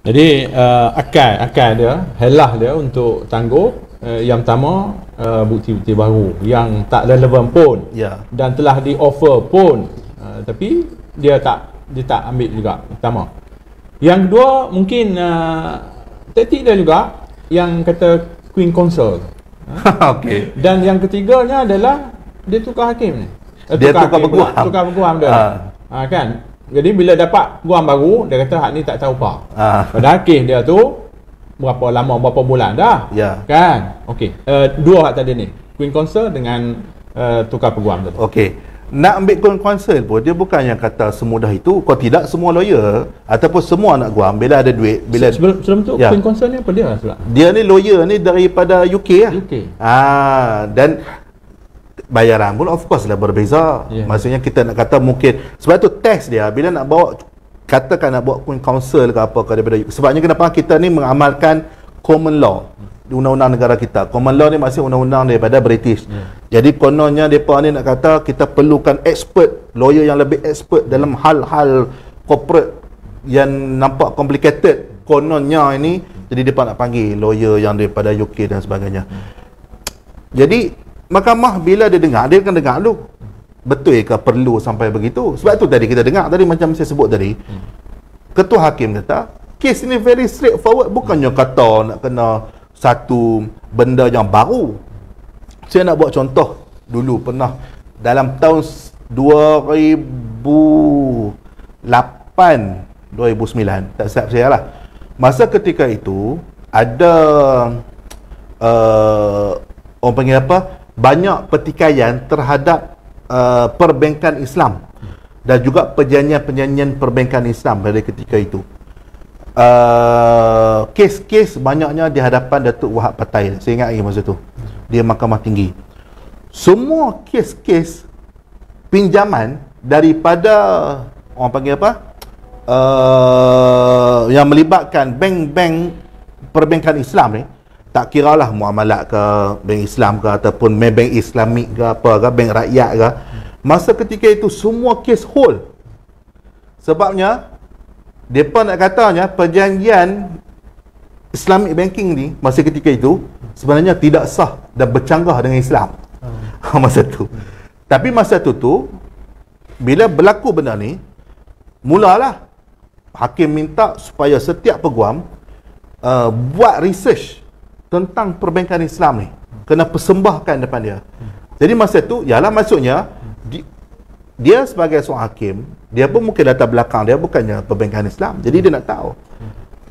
Jadi akal dia, helah dia untuk tangguh yang pertama bukti-bukti baru yang tak relevan pun dan telah di offer pun tapi dia tak ambil juga. Pertama. Yang kedua mungkin taktik dia juga yang kata Queen Counsel. Okey. Dan yang ketiganya adalah dia tukar hakim ni. Dia tukar peguam. Tukar peguam dia. Kan? Jadi bila dapat peguam baru, dia kata hak ni tak tahu apa. Padahal kes dia tu berapa lama, berapa bulan dah. Kan? Okey. Dua hak tadi ni. Queen Counsel dengan tukar peguam tu. Okey. Nak ambil Queen Counsel pun dia bukan yang kata semudah itu. Kalau tidak semua lawyer ataupun semua anak guam bila ada duit, bila sebelum tu Queen Counsel ni apa dia sebab? Dia ni lawyer ni daripada UK lah. UK. Dan bayaran pun of course lah berbeza. Maksudnya kita nak kata mungkin sebab tu test dia bila nak bawa, katakan nak bawa Queen Counsel ke apa ke daripada UK. Sebabnya kenapa kita ni mengamalkan common law di undang-undang negara kita. Common law ni maksud undang-undang daripada British. Jadi kononnya mereka ni nak kata kita perlukan expert, lawyer yang lebih expert dalam hal-hal corporate yang nampak complicated. Kononnya ini, jadi mereka nak panggil lawyer yang daripada UK dan sebagainya. Jadi mahkamah bila dia dengar, dia akan dengar dulu betul ke perlu sampai begitu. Sebab tu tadi kita dengar tadi macam saya sebut tadi, ketua hakim kata kes ni very straightforward. Bukannya kata nak kena satu benda yang baru. Saya nak buat contoh. Dulu pernah dalam tahun 2008 2009 tak silap saya lah, masa ketika itu ada orang panggil apa, banyak pertikaian terhadap perbankan Islam dan juga perjanjian-perjanjian perbankan Islam pada ketika itu. Kes-kes banyaknya di hadapan Datuk Wahab Patai. Saya ingat lagi masa tu dia Mahkamah Tinggi. Semua kes-kes pinjaman daripada orang panggil apa, yang melibatkan bank-bank perbankan Islam ni, tak kiralah muamalat ke bank Islam ke ataupun bank Islamik ke apa ke, bank rakyat ke, masa ketika itu semua kes hold. Sebabnya mereka nak katanya perjanjian Islamic banking ni masa ketika itu sebenarnya tidak sah dan bercanggah dengan Islam. Masa tu. Tapi masa tu bila berlaku benda ni, mulalah hakim minta supaya setiap peguam buat research tentang perbankan Islam ni, kena persembahkan depan dia. Jadi masa tu ialah maksudnya dia sebagai seorang hakim, dia pun mungkin latar belakang dia bukannya perbankan Islam, jadi dia nak tahu.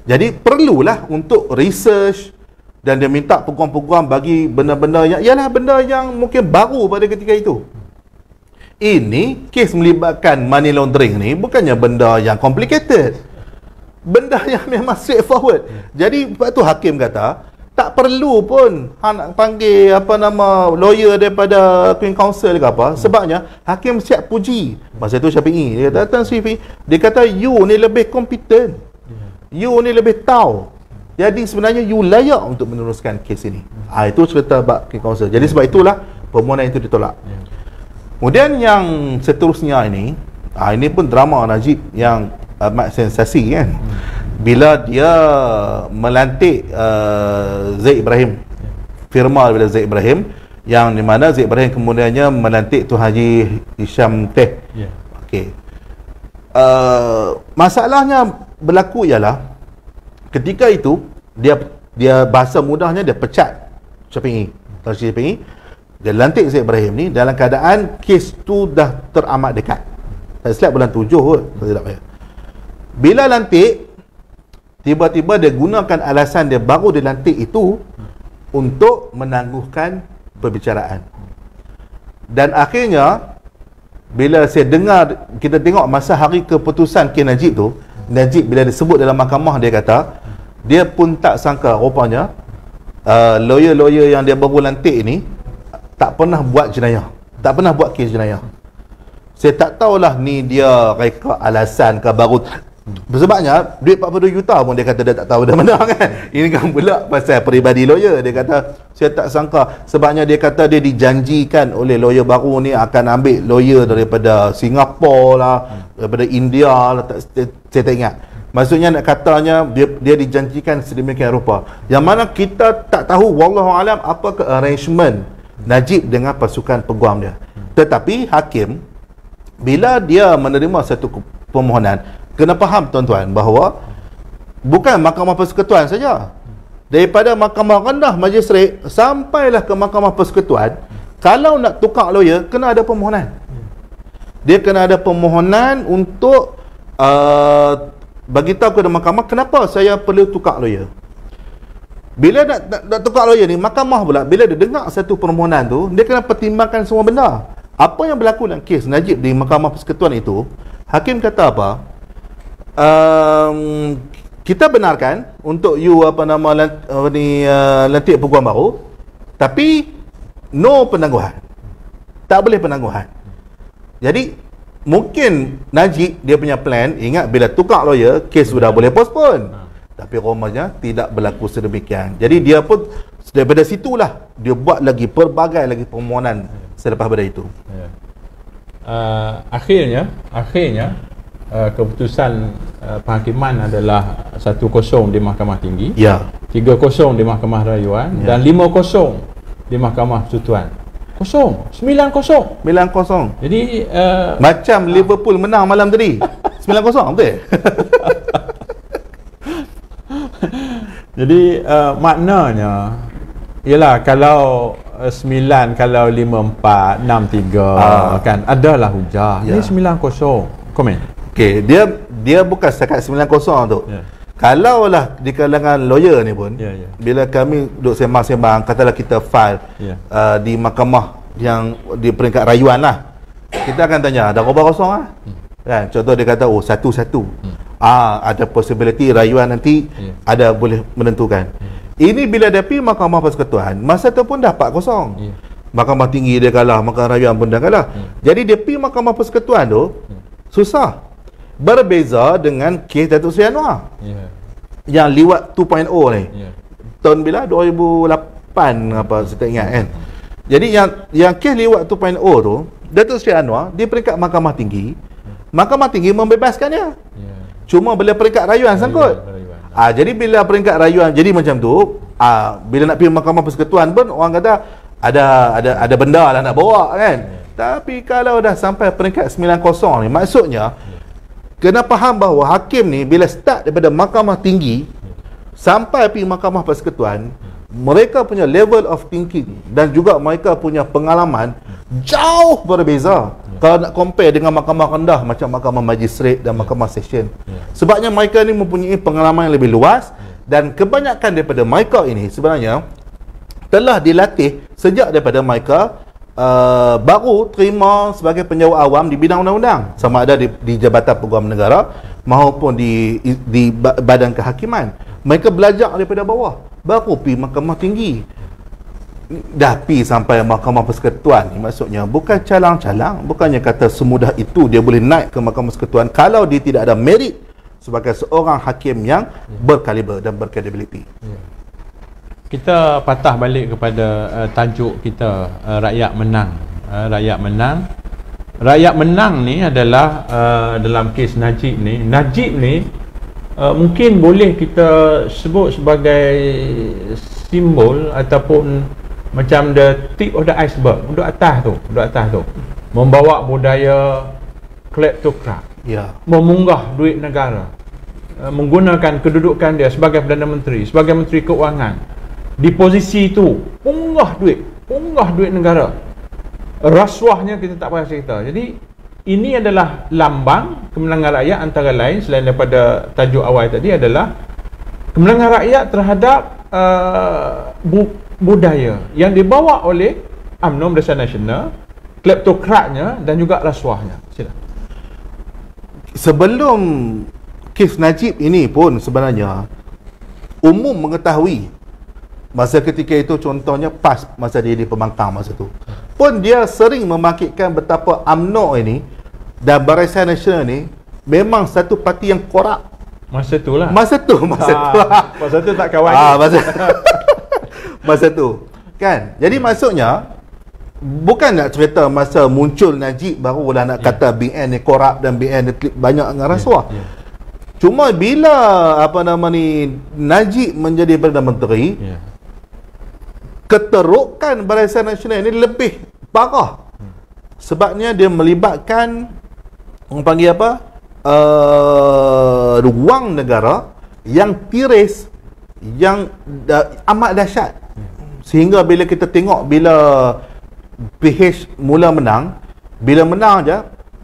Jadi perlulah untuk research dan dia minta peguam-peguam bagi benda-benda yang ialah benda yang mungkin baru pada ketika itu. Ini kes melibatkan money laundering ni bukannya benda yang complicated, benda yang memang straightforward. Jadi sebab tu hakim kata tak perlu pun nak panggil apa nama lawyer daripada Queen Counsel ke apa. Sebabnya hakim siap puji. Masa tu Syafi'i dia kata, Tan Syafi'i, dia kata you ni lebih kompeten, you ni lebih tahu, jadi sebenarnya you layak untuk meneruskan kes ini. Itu cerita bab Queen Counsel. Jadi sebab itulah permohonan itu ditolak. Kemudian yang seterusnya ini pun drama Najib yang amat sensasi kan. Bila dia melantik Zaid Ibrahim, firma daripada Zaid Ibrahim, yang di mana Zaid Ibrahim kemudiannya melantik Tuan Haji Hisham Teh. Okey. Masalahnya berlaku ialah ketika itu dia bahasa mudahnya dia pecat Syafi'i, Tuan Syafi'i. Dia lantik Zaid Ibrahim ni dalam keadaan kes tu dah teramat dekat. Tak silap bulan 7 kot, tak silap saya. Bila lantik, tiba-tiba dia gunakan alasan dia baru dilantik itu untuk menangguhkan perbicaraan. Dan akhirnya bila saya dengar, kita tengok masa hari keputusan kes Najib tu, Najib bila disebut dalam mahkamah, dia kata dia pun tak sangka rupanya lawyer-lawyer yang dia baru lantik ni tak pernah buat jenayah, tak pernah buat kes jenayah. Saya tak tahulah ni dia reka alasan ke baru. Sebabnya duit 42 juta pun dia kata dia tak tahu dah mana kan. Ini kan pula pasal peribadi lawyer. Dia kata saya tak sangka, sebabnya dia kata dia dijanjikan oleh lawyer baru ni akan ambil lawyer daripada Singapura lah, daripada India lah, saya tak ingat. Maksudnya nak katanya dia dijanjikan sedemikian rupa. Yang mana kita tak tahu wallahu alam apa ke arrangement Najib dengan pasukan peguam dia. Tetapi hakim bila dia menerima satu permohonan, kena faham tuan-tuan bahawa bukan Mahkamah Persekutuan saja. Daripada Mahkamah Rendah Majistret sampailah ke Mahkamah Persekutuan, kalau nak tukar lawyer kena ada permohonan. Dia kena ada permohonan untuk bagi tahu kepada mahkamah kenapa saya perlu tukar lawyer. Bila nak tukar lawyer ni, mahkamah pula bila dia dengar satu permohonan tu, dia kena pertimbangkan semua benda. Apa yang berlaku dalam kes Najib di Mahkamah Persekutuan itu, hakim kata apa? Kita benarkan untuk you lantik peguam baru, tapi no penangguhan. Tak boleh penangguhan. Jadi mungkin Najib dia punya plan, ingat bila tukar lawyer, kes sudah boleh postpone. Tapi rumahnya tidak berlaku sedemikian. Jadi dia pun daripada situlah dia buat lagi pelbagai lagi permohonan selepas pada itu. Akhirnya keputusan penghakiman adalah 1-0 di Mahkamah Tinggi, 3-0 di Mahkamah Rayuan, dan 5-0 di Mahkamah Persekutuan. 9-0. Jadi macam Liverpool menang malam tadi. 9-0 betul? Jadi maknanya ialah kalau 9, kalau 5-4, 6-3 kan adalah hujah. Ini 9-0. Komen. Okey, dia bukan setakat 9-0 tu. Kalaulah di kalangan lawyer ni pun, bila kami duduk sembang-sembang, katalah kita file di mahkamah yang di peringkat rayuan lah, kita akan tanya, ada berapa kosong lah? Kan? Contoh dia kata, 1-1. Ada possibility rayuan nanti ada boleh menentukan. Ini bila dia pergi Mahkamah Persekutuan, masa tu pun dah 4-0. Mahkamah Tinggi dia kalah, Mahkamah Rayuan pun dah kalah. Jadi dia pergi Mahkamah Persekutuan tu, susah. Berbeza dengan kes Datuk Seri Anwar yang liwat 2.0 ni, tahun bila? 2008 apa, saya tak ingat kan. Jadi yang kes liwat 2.0 tu, Datuk Seri Anwar di peringkat Mahkamah Tinggi, Mahkamah Tinggi membebaskan dia. Cuma bila peringkat rayuan sangkut. Jadi bila peringkat rayuan jadi macam tu, bila nak pergi Mahkamah Persekutuan pun orang kata ada benda lah nak bawa kan. Tapi kalau dah sampai peringkat 9-0 ni, maksudnya kena faham bahawa hakim ni bila start daripada Mahkamah Tinggi sampai pergi Mahkamah Persekutuan, mereka punya level of thinking dan juga mereka punya pengalaman jauh berbeza. Kalau nak compare dengan mahkamah rendah macam Mahkamah Majistret dan Mahkamah Session. Sebabnya mereka ni mempunyai pengalaman yang lebih luas, dan kebanyakan daripada mereka ini sebenarnya telah dilatih sejak daripada mereka baru terima sebagai penjawat awam di bidang undang-undang, sama ada di Jabatan Peguam Negara maupun di badan kehakiman. Mereka belajar daripada bawah, baru pergi Mahkamah Tinggi. Dah pergi sampai Mahkamah Persekutuan ni, maksudnya bukan calang-calang, bukannya kata semudah itu dia boleh naik ke Mahkamah Persekutuan kalau dia tidak ada merit sebagai seorang hakim yang berkaliber dan berkredibiliti. Kita patah balik kepada tajuk kita, rakyat menang. Rakyat menang ni adalah dalam kes Najib ni. Najib ni mungkin boleh kita sebut sebagai simbol ataupun macam the tip of the iceberg, duduk atas tu, membawa budaya kleptokrat, memunggah duit negara, menggunakan kedudukan dia sebagai Perdana Menteri, sebagai Menteri Keuangan, di posisi itu punggah duit negara, rasuahnya kita tak payah cerita. Jadi ini adalah lambang kemenangan rakyat, antara lain selain daripada tajuk awal tadi adalah kemenangan rakyat terhadap budaya yang dibawa oleh UMNO Barisan Nasional, kleptokratnya dan juga rasuahnya. Sila. Sebelum kes Najib ini pun sebenarnya umum mengetahui masa ketika itu, contohnya PAS masa dia di pembangkang masa tu pun dia sering membangkitkan betapa UMNO ini dan Barisan Nasional ni memang satu parti yang korup. Masa tu tak kawan. Masa tu kan. Jadi maksudnya bukan nak cerita masa muncul Najib barulah nak kata BN ni korup dan BN ni banyak dengan rasuah. Cuma bila Najib menjadi Perdana Menteri, keterukan Barisan Nasional ini lebih parah. Sebabnya dia melibatkan orang panggil wang negara yang tiris, yang amat dahsyat. Sehingga bila kita tengok bila PH mula menang, bila menang je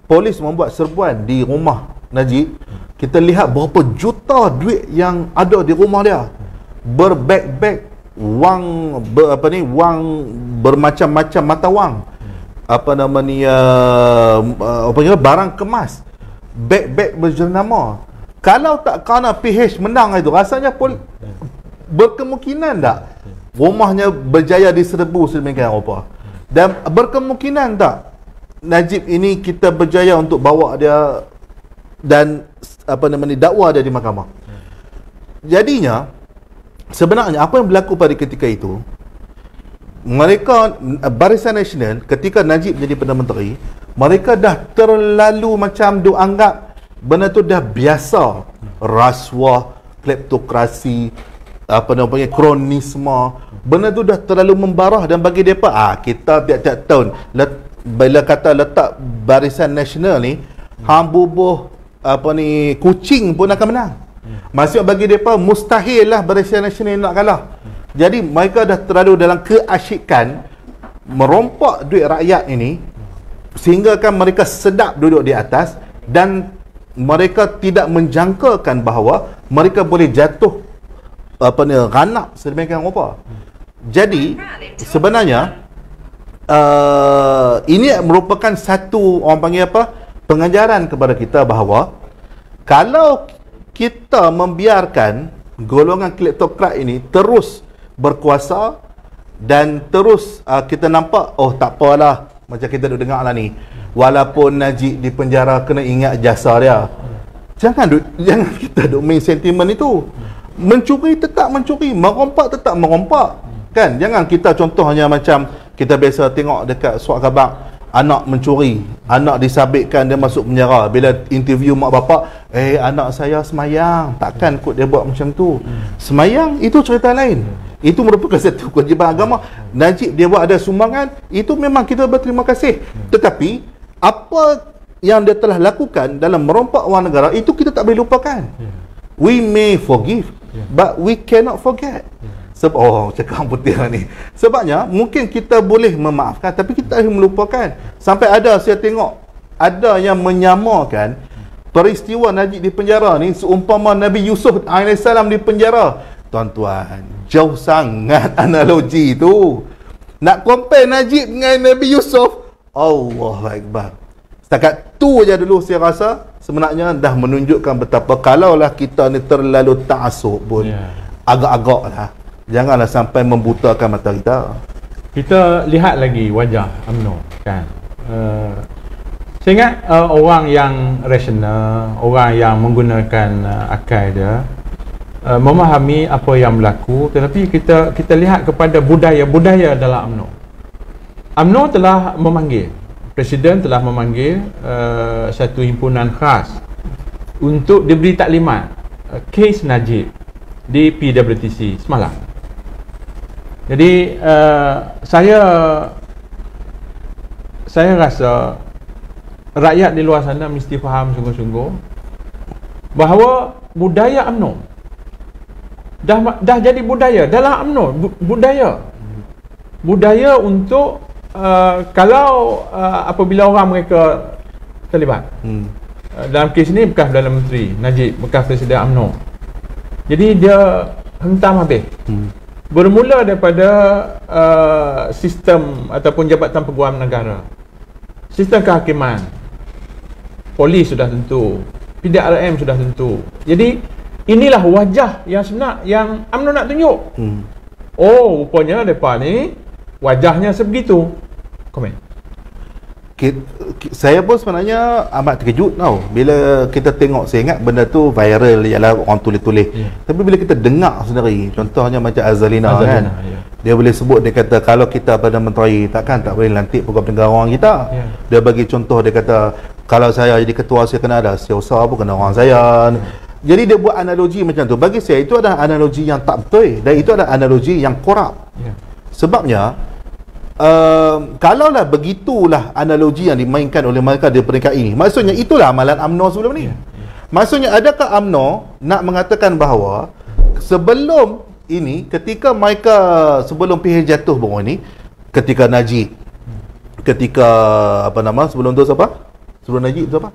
polis membuat serbuan di rumah Najib, kita lihat berapa juta duit yang ada di rumah dia, berbeg-beg wang wang bermacam-macam mata wang, barang kemas, beg-beg berjenama. Kalau tak kerana PH menang itu, rasanya berkemungkinan tak rumahnya berjaya diserbu sedemikian rupa, dan berkemungkinan tak Najib ini kita berjaya untuk bawa dia dan dakwa dia di mahkamah. Jadinya sebenarnya apa yang berlaku pada ketika itu, mereka Barisan Nasional ketika Najib jadi Perdana Menteri, mereka dah terlalu macam anggap benda tu dah biasa, rasuah, kleptokrasi, kronisme, benda tu dah terlalu membarah, dan bagi mereka kita tiap-tiap tahun bila kata letak Barisan Nasional ni, hang bubuh kucing pun akan menang. Maksud bagi mereka mustahil lah Barisan Nasional nak kalah. Jadi mereka dah terlalu dalam keasyikan merompak duit rakyat ini, sehingga kan mereka sedap duduk di atas, dan mereka tidak menjangkakan bahawa mereka boleh jatuh ranak sedemikian rupa. Jadi sebenarnya ini merupakan satu pengajaran kepada kita bahawa kalau kita membiarkan golongan kleptokrat ini terus berkuasa, dan terus kita nampak tak apalah, macam kita duk dengar lah ni, walaupun Najib di penjara kena ingat jasa dia. Jangan kita duk main sentimen itu. Mencuri tetap mencuri, merompak tetap merompak, kan? Jangan kita contohnya macam kita biasa tengok dekat Surat Khabar, anak mencuri, anak disabitkan, dia masuk penjara. Bila interview mak bapak, anak saya semayang, takkan kot dia buat macam tu. Semayang itu cerita lain, itu merupakan satu kewajiban agama. Najib dia buat ada sumbangan, itu memang kita berterima kasih. Tetapi apa yang dia telah lakukan dalam merompak wang negara, itu kita tak boleh lupakan. We may forgive, but we cannot forget. Sebab cakap putih ni. Sebabnya mungkin kita boleh memaafkan, tapi kita harus melupakan. Sampai ada saya tengok ada yang menyamakan peristiwa Najib di penjara ni seumpama Nabi Yusuf AS di penjara. Tuan-tuan, jauh sangat analogi tu. Nak compare Najib dengan Nabi Yusuf, Allahu Akbar. Setakat tu aja dulu saya rasa sebenarnya dah menunjukkan betapa kalaulah kita ni terlalu ta'assub pun, agak-agak lah, janganlah sampai membutakan mata kita. Kita lihat lagi wajah UMNO, kan. Saya ingat orang yang rasional, orang yang menggunakan akal dia, memahami apa yang berlaku. Tetapi kita lihat kepada budaya dalam UMNO. UMNO telah memanggil, Presiden telah memanggil satu himpunan khas untuk diberi taklimat kes Najib di PWTC semalam. Jadi saya rasa rakyat di luar sana mesti faham sungguh-sungguh bahawa budaya UMNO dah jadi budaya dalam UMNO, budaya untuk kalau apabila orang mereka terlibat dalam kes ini, bekas Perdana Menteri Najib, bekas Presiden UMNO, jadi dia hentam habis. Bermula daripada sistem ataupun Jabatan Peguam Negara, sistem kehakiman, polis sudah tentu, PDRM sudah tentu. Jadi inilah wajah yang sebenar yang UMNO nak tunjuk. Rupanya mereka ni wajahnya sebegitu. Komen. Saya pun sebenarnya amat terkejut tau bila kita tengok. Saya ingat benda tu viral, ialah orang tulis-tulis. Tapi bila kita dengar sendiri, contohnya macam Azalina kan, dia boleh sebut, dia kata kalau kita Perdana Menteri tak boleh lantik pegawai negara orang kita. Dia bagi contoh, dia kata kalau saya jadi ketua, saya kena ada setiausaha pun kena orang saya. Jadi dia buat analogi macam tu. Bagi saya itu adalah analogi yang tak betul dan itu adalah analogi yang korup. Sebabnya kalaulah begitulah analogi yang dimainkan oleh mereka di peringkat ini, maksudnya itulah amalan UMNO sebelum ni. Maksudnya adakah UMNO nak mengatakan bahawa sebelum ini, ketika mereka sebelum PH jatuh baru ni, ketika Najib, ketika apa nama sebelum tu siapa? Sebelum Najib siapa?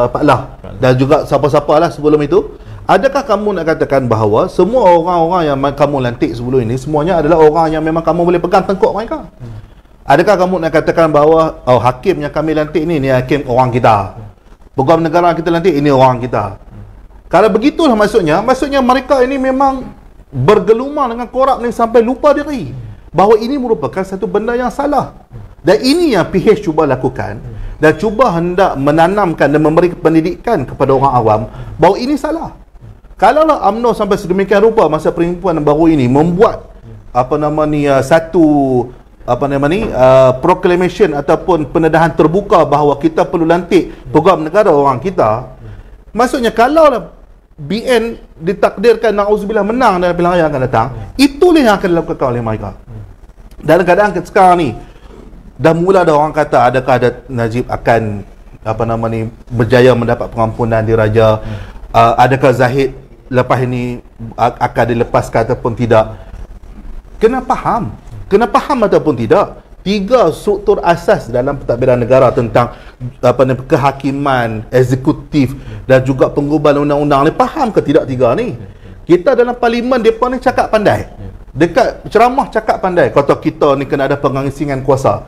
Pak Lah dan juga siapa-siapa lah sebelum itu, adakah kamu nak katakan bahawa semua orang-orang yang kamu lantik sebelum ini semuanya adalah orang yang memang kamu boleh pegang tengkuk mereka? Adakah kamu nak katakan bahawa hakim yang kami lantik ni hakim orang kita, pegawai negara kita lantik ini orang kita? Kalau begitulah maksudnya mereka ini memang bergelumang dengan korup ni sampai lupa diri bahawa ini merupakan satu benda yang salah. Dan ini yang PH cuba lakukan dan cuba hendak menanamkan dan memberi pendidikan kepada orang awam bahawa ini salah. Kalaulah UMNO sampai sedemikian rupa masa perempuan baru ini membuat satu proclamation ataupun pendedahan terbuka bahawa kita perlu lantik pegawai negara orang kita, maksudnya kalaulah BN ditakdirkan na'udzubillah menang dalam pilihan raya akan datang, itulah yang akan dilakukan oleh mereka. Dalam keadaan sekarang ni dah mula ada orang kata adakah Najib akan berjaya mendapat pengampunan di Raja, adakah Zahid lepas ini akan dilepaskan ataupun tidak. Kena faham ataupun tidak, 3 struktur asas dalam pentadbiran negara tentang kehakiman, eksekutif dan juga pengubahan undang-undang ni, faham ke tidak 3 ni? Kita dalam parlimen depa ni cakap pandai, dekat ceramah cakap pandai, kata kita ni kena ada pengasingan kuasa.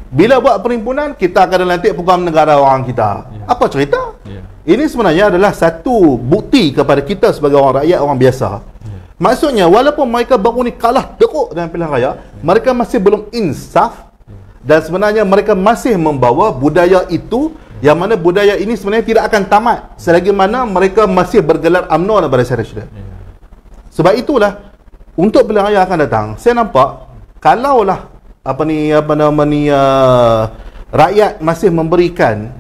Bila buat perhimpunan, kita akan lantik pegawai negara orang kita. Apa cerita? Ini sebenarnya adalah satu bukti kepada kita sebagai orang rakyat, orang biasa. Maksudnya walaupun mereka baru ni kalah teruk dalam pilihan raya, mereka masih belum insaf dan sebenarnya mereka masih membawa budaya itu, yang mana budaya ini sebenarnya tidak akan tamat selagi mana mereka masih bergelar UMNO dan Barisan Nasional. Sebab itulah untuk pilihan raya akan datang, saya nampak kalaulah rakyat masih memberikan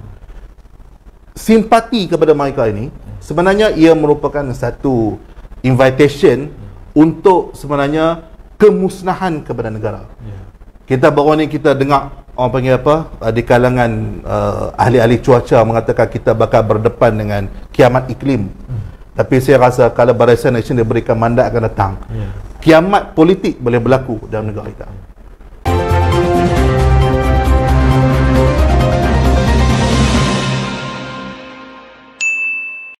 simpati kepada mereka ini, sebenarnya ia merupakan satu invitation untuk sebenarnya kemusnahan kepada negara. Kita baru ni kita dengar orang panggil di kalangan ahli-ahli cuaca mengatakan kita bakal berdepan dengan kiamat iklim. Tapi saya rasa kalau Barisan Nasional diberikan mandat akan datang, kiamat politik boleh berlaku dalam negara kita.